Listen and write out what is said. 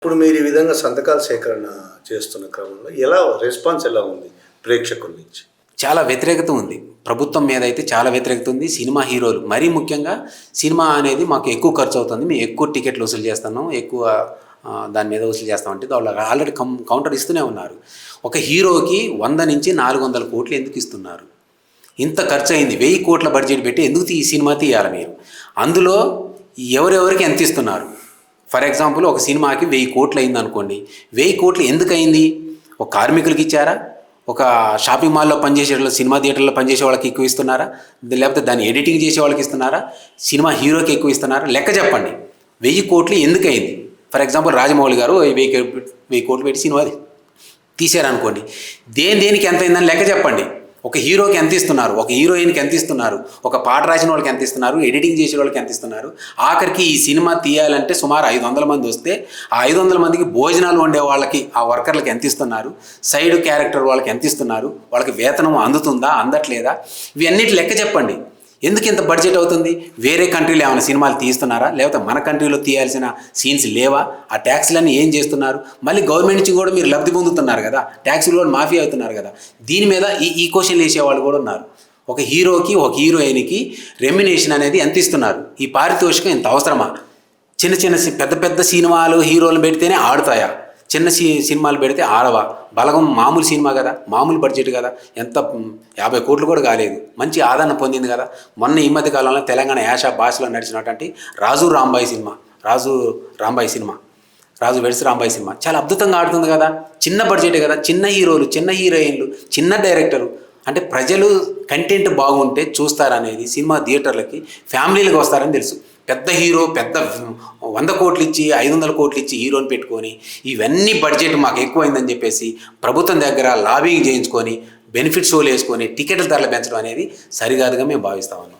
ఇప్పుడు మీరు ఈ విధంగా సంతకాల సేకరణ చేస్తున్న క్రమంలో రెస్పాన్స్ ఎలా ఉంది ప్రేక్షకుల నుంచి? చాలా వ్యతిరేకత ఉంది. ప్రభుత్వం మీద అయితే చాలా వ్యతిరేకత ఉంది. సినిమా హీరోలు మరీ ముఖ్యంగా సినిమా అనేది మాకు ఎక్కువ ఖర్చు అవుతుంది. మేము ఎక్కువ టికెట్లు వసూలు చేస్తున్నాం. ఎక్కువ దాని మీద వసూలు చేస్తామంటే వాళ్ళు ఆల్రెడీ కౌంటర్ ఇస్తూనే ఉన్నారు. ఒక హీరోకి 100 నుంచి 400 కోట్లు ఎందుకు ఇస్తున్నారు? ఇంత ఖర్చు అయింది. 1000 కోట్ల బడ్జెట్ పెట్టి ఎందుకు ఈ సినిమా తీయాలి మీరు? అందులో ఎవరెవరికి ఎంత ఇస్తున్నారు? ఫర్ ఎగ్జాంపుల్ ఒక సినిమాకి 1000 కోట్లు అయింది అనుకోండి. 1000 కోట్లు ఎందుకు అయింది? ఒక కార్మికులకి ఇచ్చారా? ఒక షాపింగ్ మాల్లో పనిచేసే వాళ్ళు, సినిమా థియేటర్లో పనిచేసే వాళ్ళకి ఎక్కువ ఇస్తున్నారా? లేకపోతే దాన్ని ఎడిటింగ్ చేసే వాళ్ళకి ఇస్తున్నారా? సినిమా హీరోకి ఎక్కువ ఇస్తున్నారా? లెక్క చెప్పండి. 1000 కోట్లు ఎందుకు అయింది? ఫర్ ఎగ్జాంపుల్ రాజమౌళి గారు 1000 కోట్లు పెట్టి సినిమా తీశారనుకోండి. దేనికి ఎంత అయిందని లెక్క చెప్పండి. ఒక హీరోకి ఎంత ఇస్తున్నారు? ఒక హీరోయిన్కి ఎంత ఇస్తున్నారు? ఒక పాట రాసిన వాళ్ళకి ఎంత ఇస్తున్నారు? ఎడిటింగ్ చేసే వాళ్ళకి ఎంత ఇస్తున్నారు? ఆఖరికి ఈ సినిమా తీయాలంటే సుమారు 500 మంది వస్తే ఆ 500 మందికి భోజనాలు వండే వాళ్ళకి, ఆ వర్కర్లకి ఎంత ఇస్తున్నారు? సైడ్ క్యారెక్టర్ వాళ్ళకి ఎంత ఇస్తున్నారు? వాళ్ళకి వేతనం అందుతుందా, అందట్లేదా? ఇవన్నిటి లెక్క చెప్పండి. ఎందుకు ఇంత బడ్జెట్ అవుతుంది? వేరే కంట్రీలో ఏమైనా సినిమాలు తీస్తున్నారా? లేకపోతే మన కంట్రీలో తీయాల్సిన సీన్స్ లేవా? ఆ ట్యాక్స్లన్నీ ఏం చేస్తున్నారు? మళ్ళీ గవర్నమెంట్ నుంచి కూడా మీరు లబ్ధి పొందుతున్నారు కదా, ట్యాక్సులు కూడా మాఫీ అవుతున్నారు కదా. దీని మీద ఈ క్వశ్చన్లు వేసేవాళ్ళు కూడా ఉన్నారు. ఒక హీరోకి, ఒక హీరోయిన్కి రెమ్యునేషన్ అనేది ఎంత ఇస్తున్నారు? ఈ పారితోషికం ఇంత అవసరమా? పెద్ద సినిమాలు హీరోలు పెడితేనే ఆడుతాయా? చిన్న సినిమాలు పెడితే ఆడవా? బలగం మామూలు సినిమా కదా, మామూలు బడ్జెట్ కదా, ఎంత 50 కోట్లు కూడా కాలేదు, మంచి ఆదరణ పొందింది కదా. మొన్న ఈ మధ్య కాలంలో తెలంగాణ యాస భాషలో నడిచినటువంటి రాజు వెడ్స్ రాంబాయి సినిమా చాలా అద్భుతంగా ఆడుతుంది కదా. చిన్న బడ్జెట్ కదా, చిన్న హీరోలు, చిన్న హీరోయిన్లు, చిన్న డైరెక్టరు. అంటే ప్రజలు కంటెంట్ బాగుంటే చూస్తారనేది, సినిమా థియేటర్లకి ఫ్యామిలీలకు వస్తారని తెలుసు. పెద్ద హీరో 100 కోట్లు ఇచ్చి 500 కోట్లు ఇచ్చి హీరోని పెట్టుకొని ఇవన్నీ బడ్జెట్ మాకు ఎక్కువైందని చెప్పేసి ప్రభుత్వం దగ్గర లాబింగ్ చేయించుకొని బెనిఫిట్ షోలు వేసుకొని టికెట్ల ధరలు పెంచడం అనేది సరికాదుగా మేము భావిస్తా ఉన్నాం.